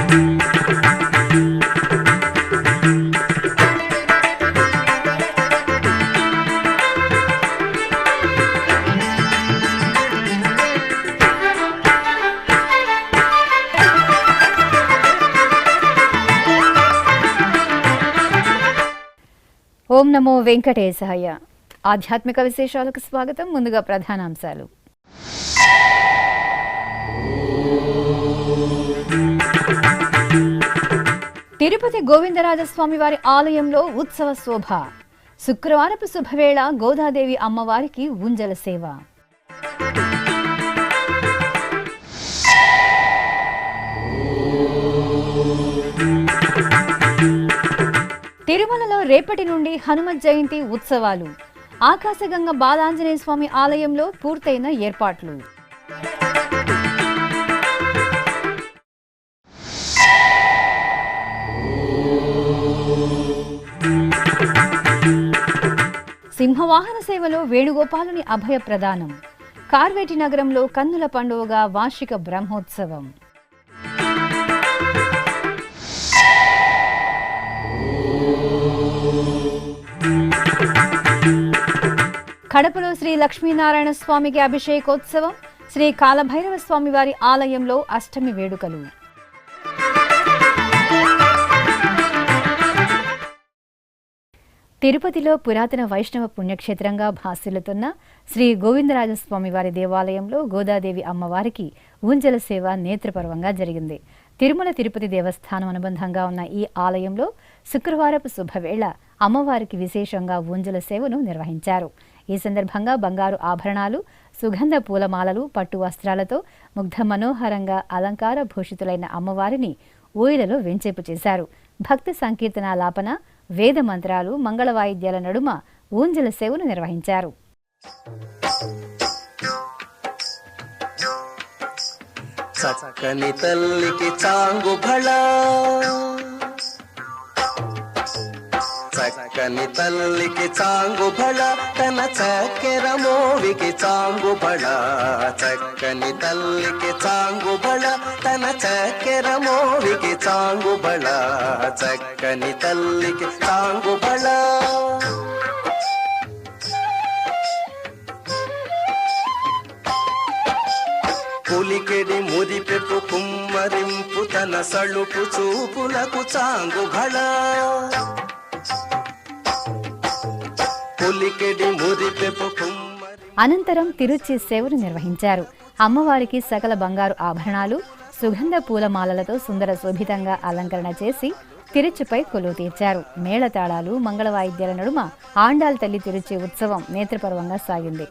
ఓం నమో వెంకటేశాయ. ఆధ్యాత్మిక విశేషాలకు స్వాగతం. ముందుగా ప్రధానాంశాలు. తిరుపతి గోవిందరాజస్వామి వారి ఆలయంలో ఉత్సవ శోభ. శుక్రవారపు శుభవేళ గోదాదేవి అమ్మవారికి ఊంజల సేవ. తిరుమలలో రేపటి నుండి హనుమత్ జయంతి ఉత్సవాలు. ఆకాశగంగ బాలాంజనేయ స్వామి ఆలయంలో పూర్తయిన ఏర్పాట్లు. సింహవాహన సేవలో వేణుగోపాలుని అభయ ప్రదానం. కార్వేటి నగరంలో కన్నుల పండుగగా వార్షిక బ్రహ్మోత్సవం. కడపలో శ్రీ లక్ష్మీనారాయణ స్వామికి అభిషేకోత్సవం. శ్రీ కాలభైరవ స్వామి వారి ఆలయంలో అష్టమి వేడుకలు. తిరుపతిలో పురాతన వైష్ణవ పుణ్యక్షేత్రంగా భాసిల్లుతున్న శ్రీ గోవిందరాజస్వామి వారి దేవాలయంలో గోదాదేవి అమ్మవారికి ఊంజల సేవ నేత్రపర్వంగా జరిగింది. తిరుమల తిరుపతి దేవస్థానం అనుబంధంగా ఉన్న ఈ ఆలయంలో శుక్రవారపు శుభవేళ అమ్మవారికి విశేషంగా ఊంజల సేవను నిర్వహించారు. ఈ సందర్భంగా బంగారు ఆభరణాలు, సుగంధ పూలమాలలు, పట్టు వస్త్రాలతో ముగ్ధ మనోహరంగా అలంకార భూషితులైన అమ్మవారిని ఊయలలో వెంచేపు చేశారు. భక్తి సంకీర్తనాలాపన, వేద మంత్రాలు, మంగళ వాయిద్యాల నడుమ ఊంజల సేవను నిర్వహించారు. చక్కని తల్లికి చాంగు భళ, చక్కని తల్లికి చాంగు భళ, తన చక్కెర మోవికి చాంగు భళ. చక్కని తల్లికి చాంగు భళ, తన చక్కెర మోవికి చాంగు భళ. చక్కని తల్లికి చాంగు భళ. పులికెడి మురిపెప్పు కుమ్మరింపు, తన సళుపు చూపులకు చాంగు భళ. పులికెడి మురిపెప్పు అనంతరం తిరుచి సేవను నిర్వహించారు. అమ్మవారికి సకల బంగారు ఆభరణాలు, సుగంధ పూలమాలలతో సుందర శోభితంగా అలంకరణ చేసి తిరుచిపై కొలువు తీర్చారు. మేళతాళాలు, మంగళ వాయిద్యాల నడుమ ఆండాల్ తల్లి తిరుచి ఉత్సవం నేత్రపర్వంగా సాగింది.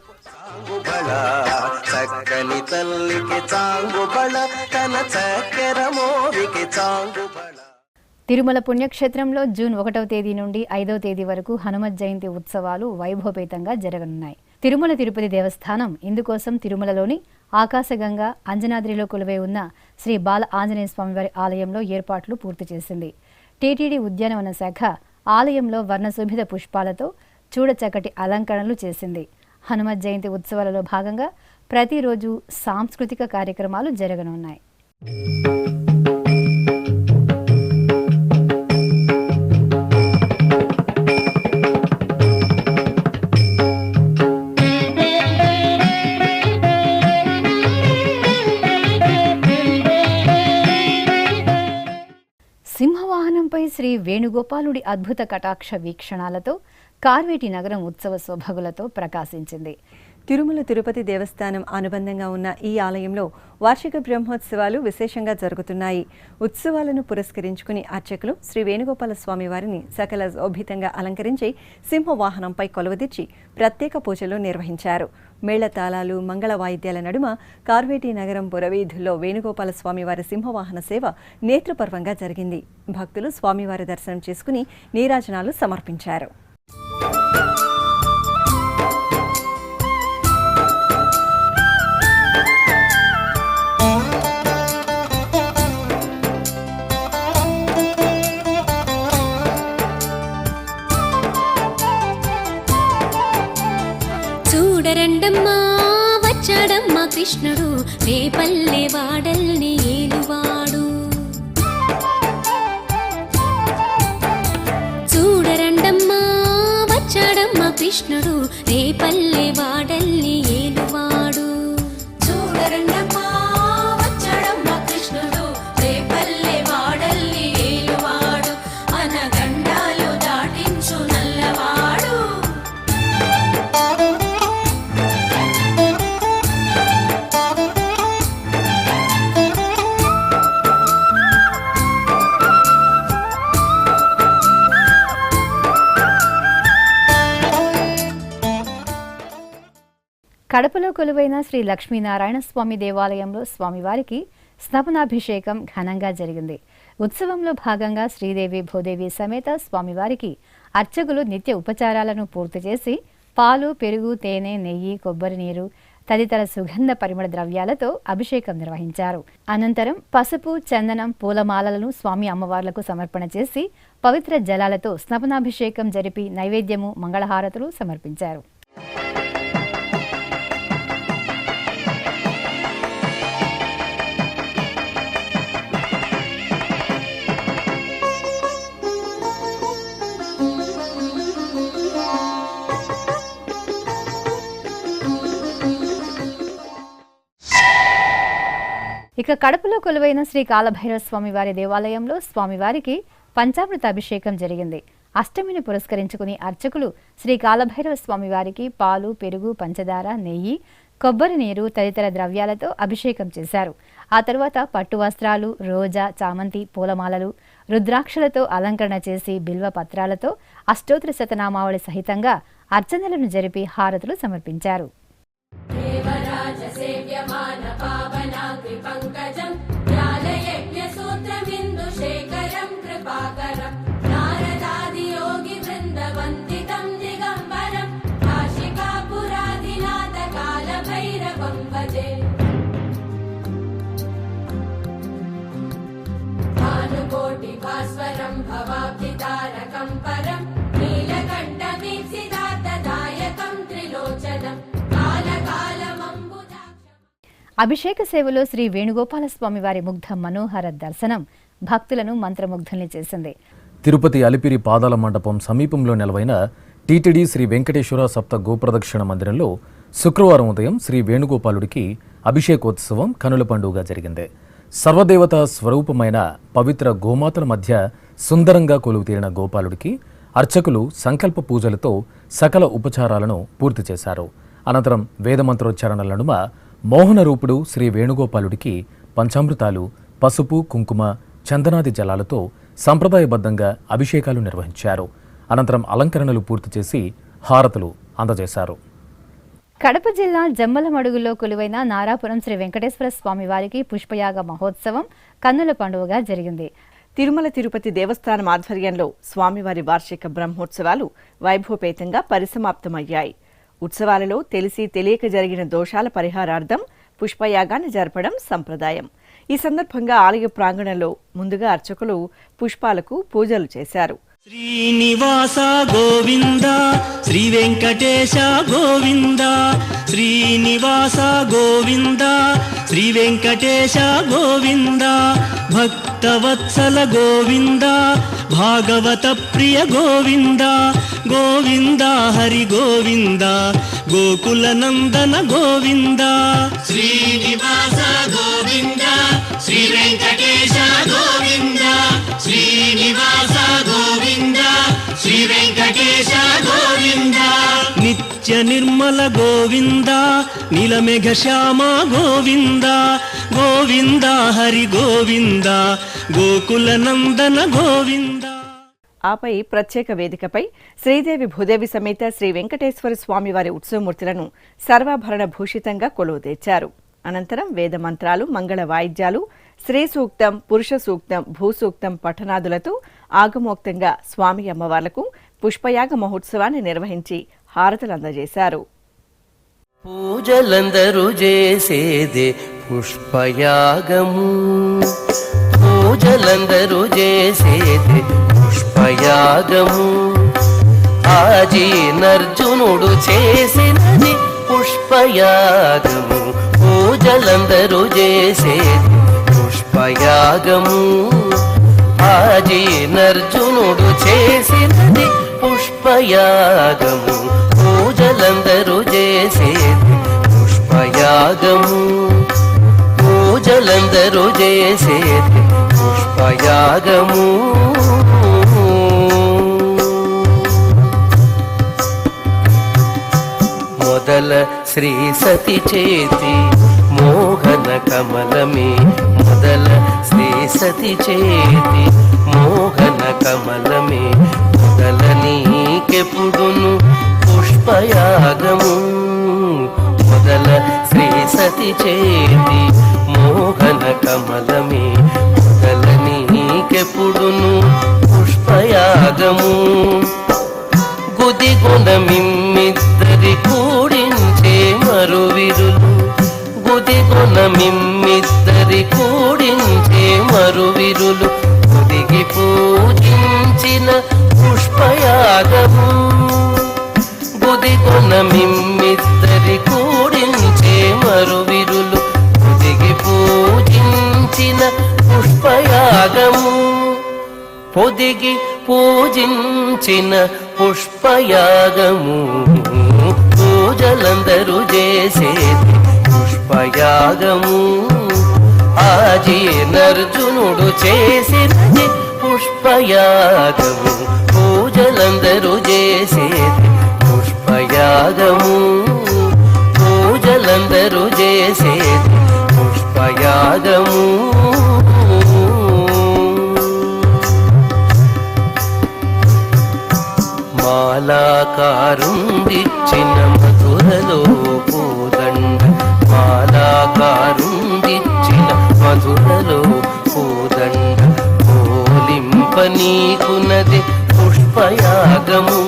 చక్కని తల్లికి చాంగు భళ, తన చక్కెర మోవికి చాంగు భళ. తిరుమల పుణ్యక్షేత్రంలో జూన్ 1వ తేదీ నుండి 5వ తేదీ వరకు హనుమత్ జయంతి ఉత్సవాలు వైభవపేతంగా జరగనున్నాయి. తిరుమల తిరుపతి దేవస్థానం ఇందుకోసం తిరుమలలోని ఆకాశగంగ అంజనాద్రిలో కొలువై ఉన్న శ్రీ బాల ఆంజనేయ స్వామివారి ఆలయంలో ఏర్పాట్లు పూర్తి చేసింది. టీటీడీ ఉద్యానవన శాఖ ఆలయంలో వర్ణశోభిత పుష్పాలతో చూడచక్కటి అలంకరణలు చేసింది. హనుమత్ జయంతి ఉత్సవాలలో భాగంగా ప్రతిరోజు సాంస్కృతిక కార్యక్రమాలు జరగనున్నాయి. సింహవాహనంపై శ్రీ వేణుగోపాలుడి అద్భుత కటాక్ష వీక్షణాలతో కార్వేటి నగరం ఉత్సవ శోభగులతో ప్రకాశించింది. తిరుమల తిరుపతి దేవస్థానం అనుబంధంగా ఉన్న ఈ ఆలయంలో వార్షిక బ్రహ్మోత్సవాలు విశేషంగా జరుగుతున్నాయి. ఉత్సవాలను పురస్కరించుకుని అర్చకులు శ్రీ వేణుగోపాల స్వామి వారిని సకల శోభితంగా అలంకరించి సింహవాహనంపై కొలువుదీర్చి ప్రత్యేక పూజలు నిర్వహించారు. మేళతాళాలు, మంగళ వాయిద్యాల నడుమ కార్వేటి నగరం పురవీధుల్లో వేణుగోపాల స్వామివారి సింహవాహన సేవ నేత్రపర్వంగా జరిగింది. భక్తులు స్వామివారి దర్శనం చేసుకుని నీరాజనాలు సమర్పించారు. చూడరండమ్మా వచ్చాడమ్మా కృష్ణుడు, రేపల్లె వాడల్ని ఏలువాడు. కృష్ణుడు రేపల్లె వాడల్లి ఏలువాడు. చూడరండమ్మా వచ్చాడమ్మా కృష్ణుడు రేపల్లె వాడల్లి ఏలువాడు. అనగండాలు దాటించు నల్లవాడు. కడపలో కొలువైన శ్రీ లక్ష్మీనారాయణ స్వామి దేవాలయంలో స్వామివారికి స్నపనాభిషేకం ఘనంగా జరిగింది. ఉత్సవంలో భాగంగా శ్రీదేవి భూదేవి సమేత స్వామివారికి అర్చకులు నిత్య ఉపచారాలను పూర్తి చేసి పాలు, పెరుగు, తేనె, నెయ్యి, కొబ్బరి నీరు తదితర సుగంధ పరిమళ ద్రవ్యాలతో అభిషేకం నిర్వహించారు. అనంతరం పసుపు, చందనం, పూలమాలలను స్వామి అమ్మవార్లకు సమర్పణ చేసి పవిత్ర జలాలతో స్నపనాభిషేకం జరిపి నైవేద్యము, మంగళహారతులు సమర్పించారు. ఇక కడపలో కొలువైన శ్రీ కాలభైరవ స్వామివారి దేవాలయంలో స్వామివారికి పంచామృత అభిషేకం జరిగింది. అష్టమిని పురస్కరించుకుని అర్చకులు శ్రీ కాలభైరవ స్వామివారికి పాలు, పెరుగు, పంచదార, నెయ్యి, కొబ్బరి నీరు తదితర ద్రవ్యాలతో అభిషేకం చేశారు. ఆ తరువాత పట్టు వస్త్రాలు, రోజా, చామంతి, పూలమాలలు, రుద్రాక్షలతో అలంకరణ చేసి బిల్వ పత్రాలతో అష్టోత్తర శతనామావళి సహితంగా అర్చనలను జరిపి హారతులు సమర్పించారు. అభిషేక సేవలో శ్రీ వేణుగోపాల స్వామివారి ముగ్ధ మనోహర దర్శనం భక్తులను మంత్రముగ్ధుల్ని చేసింది. తిరుపతి అలిపిరి పాదాల మండపం సమీపంలో నెలవైన టీటీడీ శ్రీ వెంకటేశ్వర సప్త గోప్రదక్షిణ మందిరంలో శుక్రవారం ఉదయం శ్రీ వేణుగోపాలుడికి అభిషేకోత్సవం కనుల పండుగగా జరిగింది. సర్వదేవత స్వరూపమైన పవిత్ర గోమాతల మధ్య సుందరంగా కొలువు తీరిన గోపాలుడికి అర్చకులు సంకల్ప పూజలతో సకల ఉపచారాలను పూర్తి చేశారు. అనంతరం వేదమంత్రోచ్చారణల నడుమ మోహన రూపుడు శ్రీ వేణుగోపాలుడికి పంచామృతాలు, పసుపు, కుంకుమ, చందనాది జలాలతో సంప్రదాయబద్ధంగా అభిషేకాలు నిర్వహించారు. అనంతరం అలంకరణలు పూర్తి చేసి హారతులు అందజేశారు. కడప జిల్లా జమ్మలమడుగులో కొలువైన నారాపురం శ్రీ వెంకటేశ్వర స్వామి వారికి పుష్పయాగ మహోత్సవం కన్నుల పండుగగా జరిగింది. తిరుమల తిరుపతి దేవస్థానం ఆధ్వర్యంలో స్వామివారి వార్షిక బ్రహ్మోత్సవాలు వైభవపేతంగా పరిసమాప్తమయ్యాయి. ఉత్సవాలలో తెలిసి తెలియక జరిగిన దోషాల పరిహారార్థం పుష్పయాగాన్ని జరపడం సంప్రదాయం. ఈ సందర్భంగా ఆలయ ప్రాంగణంలో ముందుగా అర్చకులు పుష్పాలకు పూజలు చేశారు. శ్రీనివాస గోవింద, శ్రీ వెంకటేశ గోవింద, శ్రీనివాస గోవింద, శ్రీ వెంకటేశ గోవింద, భక్తవత్సల గోవింద, భాగవత ప్రియ గోవింద, గోవింద హరి గోవింద, గోకుల నందన గోవింద. శ్రీనివాస గోవింద, శ్రీ వెంకటేశ గోవింద, శ్రీనివాస గోవింద, శ్రీ వెంకటేశ గోవింద, నిత్య నిర్మల గోవింద, నీలమేఘ శ్యామ గోవింద, గోవింద హరి గోవింద, గోకుల నందన గోవింద. ఆపై ప్రత్యేక వేదికపై శ్రీదేవి భూదేవి సమేత శ్రీ వెంకటేశ్వర స్వామివారి ఉత్సవమూర్తులను సర్వాభరణ భూషితంగా కొలువు తెచ్చారు. అనంతరం వేద మంత్రాలు, మంగళ వాయిద్యాలు, శ్రీ సూక్తం, పురుష సూక్తం, భూసూక్తం పఠనాదులతో ఆగమోక్తంగా స్వామి అమ్మవార్లకు పుష్పయాగ మహోత్సవాన్ని నిర్వహించి హారతులు అందజేశారు. పూజలందరూ చేసేదే పుష్పయాగము, పూజలందరూ చేసేదే పుష్పయాగము, ఆజీనర్జునుడు చేసినది పుష్పయాగము, పూజలందరూ చేసేది పుష్పయాగము, ఆజీనర్జునుడు చేసినది పుష్పయాగము, పుష్పయాగము పూజలందరూ చేసేది పుష్పయాగము మొదల శ్రీ సతి చేతి మోహన కమలమే మొదల శ్రీ సతి చేతి మోహన కమలమే మొదల నీకెప్పుడును పుష్పయాగము మొదల శ్రీ సతి చేతి మోహన కమలమే మొదల నీకెప్పుడును పుష్పయాగము గుదిగొనమిమ్మిద్దరి కూడించే మరువిరులు గుదిగొనమిమ్మిద్దరి కూడించే మరువిరులు గుదిగి పూజించిన పుష్పయాగము గుదిగొనమిమ్మిద్దరి కూడించే మరువిరులు గుదిగి పూజించిన పుష్పయాగము పొదిగి పూజించిన పుష్పయాగము పూజలందరూ చేసేది పుష్పయాగము ఆజీనర్జునుడు చేసినది పుష్పయాగము పూజలందరూ చేసేది పుష్పయాగము పూజలందరూ చేసేది పుష్పయాగము మాలాకారుందిచ్చిన మధురలో పూదండ మాలాకారుందిచ్చిన మధురలో పూదండ పోలింపనీకునది పుష్పయాగము.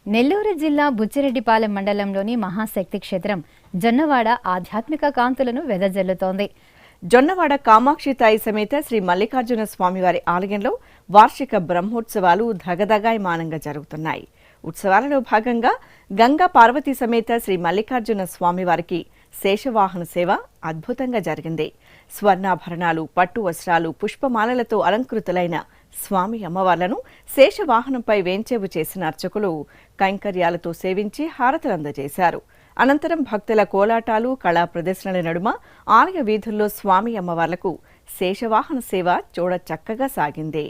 నెల్లూరు జిల్లా బుచ్చిరెడ్డిపాలెం మండలంలోని మహాశక్తి క్షేత్రం జొన్నవాడ ఆధ్యాత్మిక కాంతులను వెదజల్లుతోంది. జొన్నవాడ కామాక్షి తాయి సమేత శ్రీ మల్లికార్జున స్వామివారి ఆలయంలో వార్షిక బ్రహ్మోత్సవాలు ధగధగాయమానంగా జరుగుతున్నాయి. ఉత్సవాలలో భాగంగా గంగా పార్వతీ సమేత శ్రీ మల్లికార్జున స్వామివారికి శేషవాహన సేవ అద్భుతంగా జరిగింది. స్వర్ణాభరణాలు, పట్టు వస్త్రాలు, పుష్పమాలలతో అలంకృతులైన స్వామి అమ్మవార్లను శేషవాహనంపై వేంచేవు చేసిన అర్చకులు కైంకర్యాలతో సేవించి హారతులందజేశారు. అనంతరం భక్తుల కోలాటాలు, కళా ప్రదర్శనల నడుమ ఆలయ వీధుల్లో స్వామి అమ్మవార్లకు శేషవాహన సేవ చూడ చక్కగా సాగింది.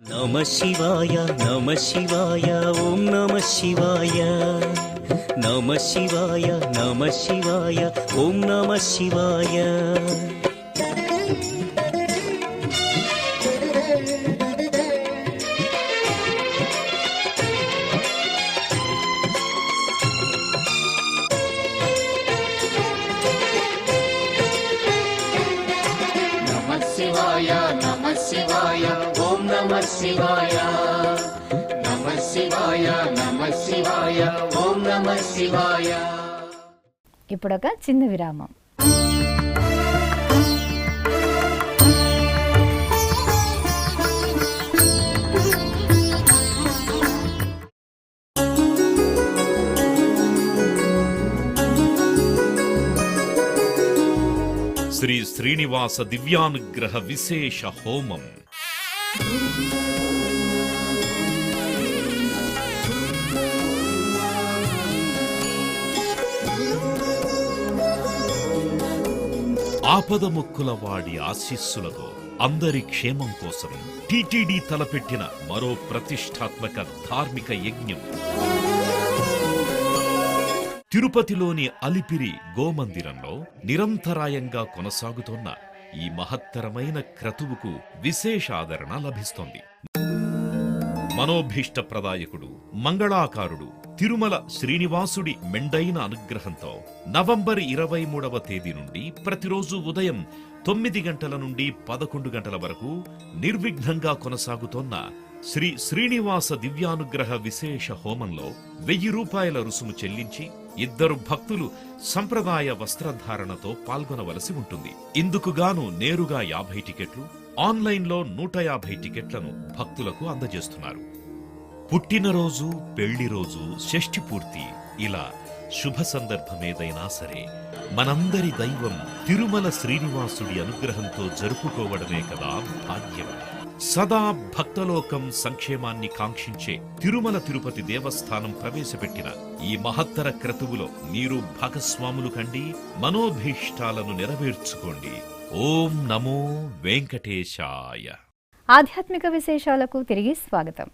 నమ శివాయ నమ శివాయ ఓం నమ శివాయ నమ శివాయ నమ శివాయ ఓం నమ శివాయ. శివాయ నమ శివాయ ఓం నమ శివాయ నమ శివాయ నమ శివాయ ఓం నమ శివాయ. ఇప్పుడొక చిన్న విరామం. శ్రీ శ్రీనివాస దివ్యానుగ్రహ విశేష హోమం. ఆపదముక్కుల వాడి ఆశీస్సులతో అందరి క్షేమం కోసం టిటిడి తలపెట్టిన మరో ప్రతిష్టాత్మక ధార్మిక యజ్ఞం. తిరుపతిలోని అలిపిరి గోమందిరంలో నిరంతరాయంగా కొనసాగుతోన్న ఈ మహత్తరమైన క్రతువుకు విశేష ఆదరణ లభిస్తోంది. మనోభీష్ట ప్రదాయకుడు, మంగళాకారుడు తిరుమల శ్రీనివాసుడి మెండైన అనుగ్రహంతో నవంబర్ 23వ తేదీ నుండి ప్రతిరోజు ఉదయం 9 గంటల నుండి 11 గంటల వరకు నిర్విఘ్నంగా కొనసాగుతోన్న శ్రీ శ్రీనివాస దివ్యానుగ్రహ విశేష హోమంలో 1000 రూపాయల రుసుము చెల్లించి 2 భక్తులు సంప్రదాయ వస్త్రధారణతో పాల్గొనవలసి ఉంటుంది. ఇందుకుగాను నేరుగా 50 టికెట్లు, ఆన్లైన్లో 150 టికెట్లను భక్తులకు అందజేస్తున్నారు. పుట్టినరోజు, పెళ్లి రోజు, షష్ఠి పూర్తి ఇలా శుభ సందర్భమేదైనా సరే మనందరి దైవం తిరుమల శ్రీనివాసుడి అనుగ్రహంతో జరుపుకోవడమే కదా భాగ్యం. సదా భక్తలోకం సంక్షేమాన్ని కాంక్షించే తిరుమల తిరుపతి దేవస్థానం ప్రవేశపెట్టిన ఈ మహత్తర క్రతువులో మీరు భాగస్వాములు కండి, మనోభీష్టాలను నెరవేర్చుకోండి. ఓం నమో వెంకటేశాయ. ఆధ్యాత్మిక విశేషాలకు తిరిగి స్వాగతం.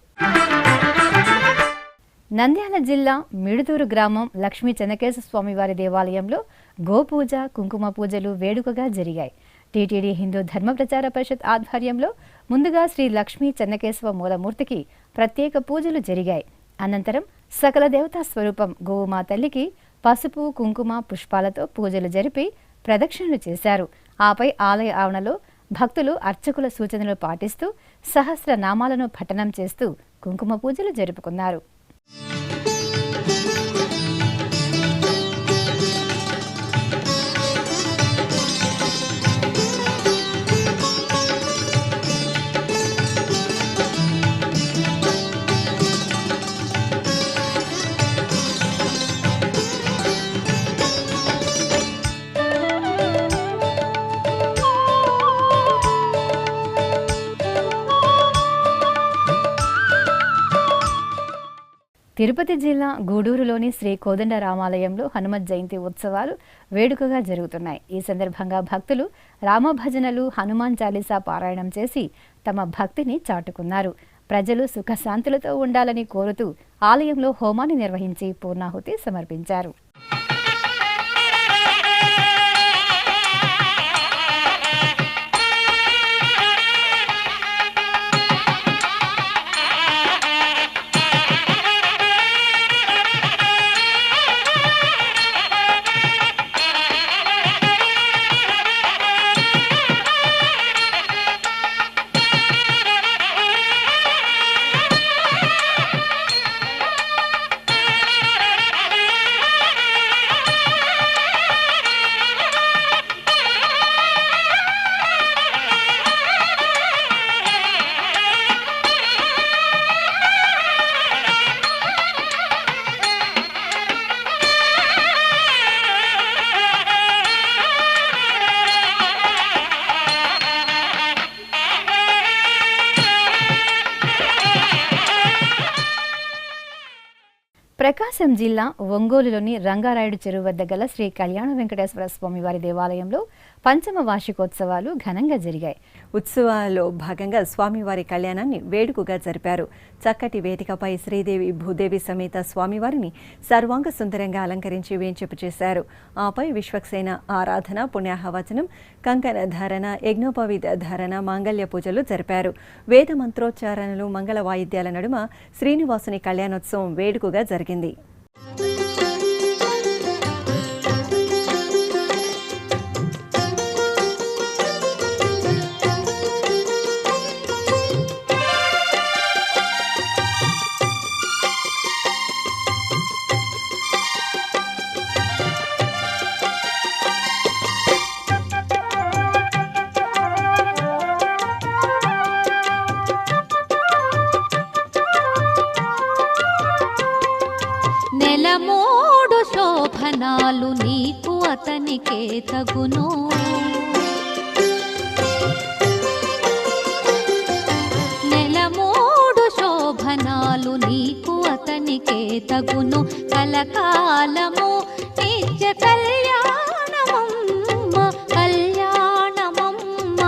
నంద్యాల జిల్లా మిడుతూరు గ్రామం లక్ష్మీ చెన్నకేశవ స్వామివారి దేవాలయంలో గోపూజ, కుంకుమ పూజలు వేడుకగా జరిగాయి. టీటీడీ హిందూ ధర్మ ప్రచార పరిషత్ ఆధ్వర్యంలో ముందుగా శ్రీ లక్ష్మీ చెన్నకేశవ మూలమూర్తికి ప్రత్యేక పూజలు జరిగాయి. అనంతరం సకల దేవతా స్వరూపం గోవుమా తల్లికి పసుపు, కుంకుమ, పుష్పాలతో పూజలు జరిపి ప్రదక్షిణలు చేశారు. ఆపై ఆలయ ఆవరణలో భక్తులు అర్చకుల సూచనలు పాటిస్తూ సహస్ర నామాలను పఠనం చేస్తూ కుంకుమ పూజలు జరుపుకున్నారు. తిరుపతి జిల్లా గూడూరులోని శ్రీ కోదండరామాలయంలో హనుమత్ జయంతి ఉత్సవాలు వేడుకగా జరుగుతున్నాయి. ఈ సందర్భంగా భక్తులు రామభజనలు, హనుమాన్ చాలీసా పారాయణం చేసి తమ భక్తిని చాటుకున్నారు. ప్రజలు సుఖశాంతులతో ఉండాలని కోరుతూ ఆలయంలో హోమాన్ని నిర్వహించి పూర్ణాహుతి సమర్పించారు. ప్రకాశం జిల్లా ఒంగోలులోని రంగారాయుడు చెరువు వద్ద గల శ్రీ కళ్యాణ వెంకటేశ్వర స్వామివారి దేవాలయంలో పంచమ వార్షికోత్సవాలు ఘనంగా జరిగాయి. ఉత్సవాల్లో భాగంగా స్వామివారి కళ్యాణాన్ని వేడుకగా జరిపారు. చక్కటి వేదికపై శ్రీదేవి, భూదేవి సమేత స్వామివారిని సర్వాంగ సుందరంగా అలంకరించి వేంచేపు చేశారు. ఆపై విశ్వక్సేన ఆరాధన, పుణ్యాహవచనం, కంకణ ధారణ, యజ్ఞోపవీత ధారణ, మాంగళ్య పూజలు జరిపారు. వేద మంత్రోచ్చారణలు, మంగళ వాయిద్యాల నడుమ శ్రీనివాసుని కళ్యాణోత్సవం వేడుకగా జరిగింది. నెలమూడు శోభనాలు నీకు అతనికే తగును, నెలమూడు శోభనాలు నీకు అతనికే తగును, కలకాలము నిత్య కళ్యాణమమ్మ, కళ్యాణమమ్మ,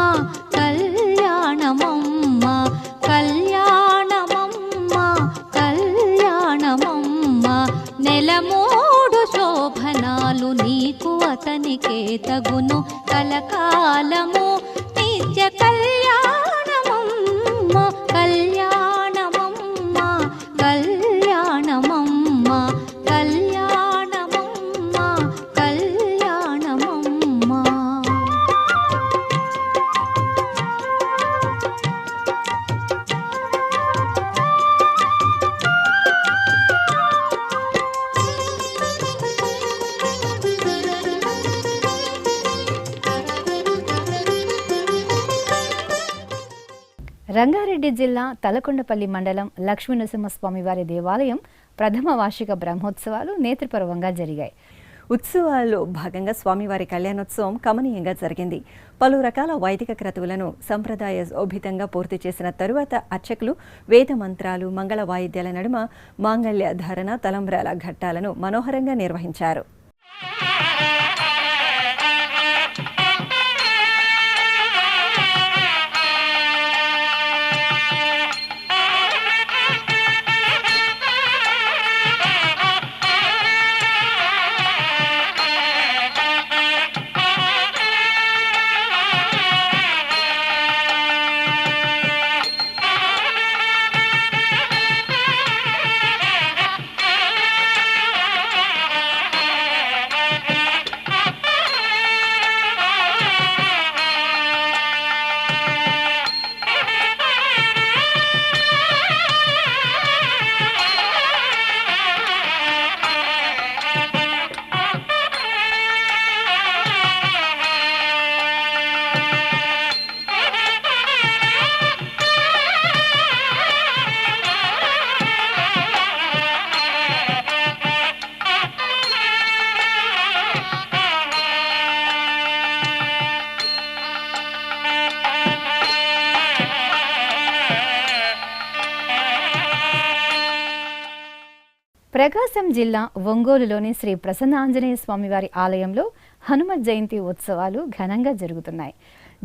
కళ్యాణమమ్మ, కళ్యాణమమ్మ, కళ్యాణమమ్మ. నెలమూడు శోభనాలు నీకు అతనికే తగును, కలకాలము నిత్య కళ్యాణమమ్మ, కళ్యాణమమ్మ, కళ్యాణమమ్మ, కళ్యాణమమ్మ, కళ్యాణమమ్మ. రంగారెడ్డి జిల్లా తలకొండపల్లి మండలం లక్ష్మీనరసింహస్వామివారి దేవాలయం ప్రథమ వార్షిక బ్రహ్మోత్సవాలు నేత్రపర్వంగా జరిగాయి. ఉత్సవాల్లో భాగంగా స్వామివారి కళ్యాణోత్సవం కమనీయంగా జరిగింది. పలు రకాల వైదిక క్రతువులను సంప్రదాయోభితంగా పూర్తి చేసిన తరువాత అర్చకులు వేద మంత్రాలు, మంగళ వాయిద్యాల నడుమ మాంగళ్య ధారణ, తలంబ్రాల ఘట్టాలను మనోహరంగా నిర్వహించారు. ప్రకాశం జిల్లా ఒంగోలులోని శ్రీ ప్రసన్నాంజనేయ స్వామివారి ఆలయంలో హనుమత్ జయంతి ఉత్సవాలు ఘనంగా జరుగుతున్నాయి.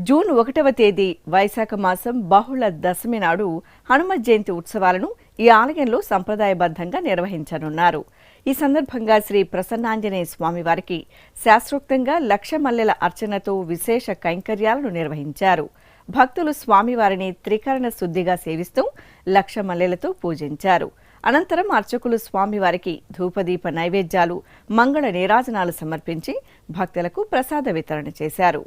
జూన్ 1వ తేదీ వైశాఖ మాసం బహుళ దశమి నాడు హనుమత్ జయంతి ఉత్సవాలను ఈ ఆలయంలో సంప్రదాయబద్ధంగా నిర్వహించనున్నారు. ఈ సందర్భంగా శ్రీ ప్రసన్నాంజనేయ స్వామివారికి శాస్త్రోక్తంగా లక్ష మల్లెల అర్చనతో విశేష కైంకర్యాలను నిర్వహించారు. భక్తులు స్వామివారిని త్రికరణ శుద్ధిగా సేవిస్తూ లక్ష మల్లెలతో పూజించారు. అనంతరం అర్చకులు స్వామివారికి ధూపదీప నైవేద్యాలు, మంగళ నీరాజనాలు సమర్పించి భక్తులకు ప్రసాద వితరణ చేశారు.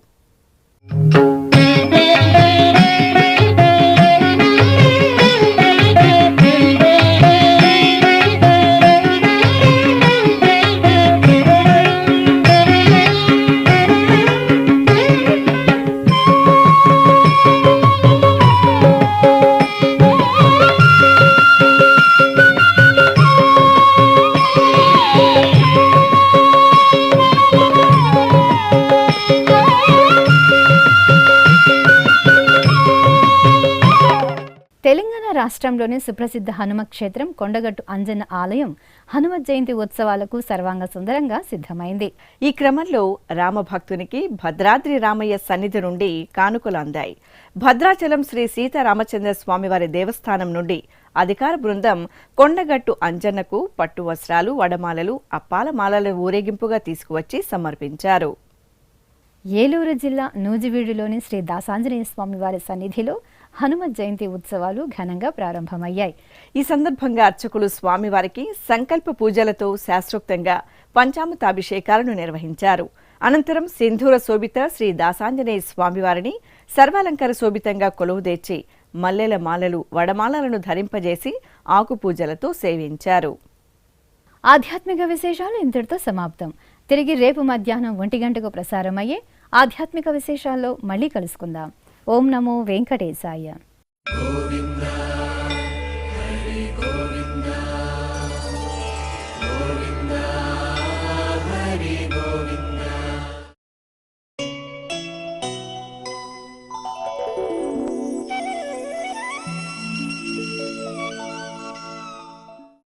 తెలంగాణ రాష్ట్రంలోని సుప్రసిద్ధ హనుమ క్షేత్రం కొండగట్టు అంజన్న ఆలయం హనుమత్ జయంతి ఉత్సవాలకు సర్వాంగ సుందరంగా సిద్ధమైంది. ఈ క్రమంలో రామభక్తునికి భద్రాద్రి రామయ్య సన్నిధి నుండి కానుకలు అందాయి. భద్రాచలం శ్రీ సీతారామచంద్ర స్వామివారి దేవస్థానం నుండి అధికార బృందం కొండగట్టు అంజన్నకు పట్టు వస్త్రాలు, వడమాలలు, అప్పాల మాలల ఊరేగింపుగా తీసుకువచ్చి సమర్పించారు. ఏలూరు జిల్లా నూజివీడులోని శ్రీ దాసాంజనేయ స్వామివారి సన్నిధిలో హనుమత్ జయంతి ఉత్సవాలు ఘనంగా ప్రారంభమయ్యాయి. ఈ సందర్భంగా అర్చకులు స్వామివారికి సంకల్ప పూజలతో శాస్త్రోక్తంగా పంచామృతాభిషేకాలను నిర్వహించారు. అనంతరం సింధూర శోభిత శ్రీ దాసాంజనేయ స్వామివారిని సర్వాలంకార శోభితంగా కొలువుదీర్చి మల్లెల మాలలు, వడమాలలను ధరింపజేసి ఆకు పూజలతో సేవించారు. ఆధ్యాత్మిక విశేషాలు ఇంతటితో సమాప్తం. తిరిగి రేపు మధ్యాహ్నం 1 గంటకు ప్రసారమయ్యే ఆధ్యాత్మిక విశేషాల్లో మళ్ళీ కలుసుకుందాం. ఓం నమో వెంకటేశాయ. గోవిందా హరి గోవిందా.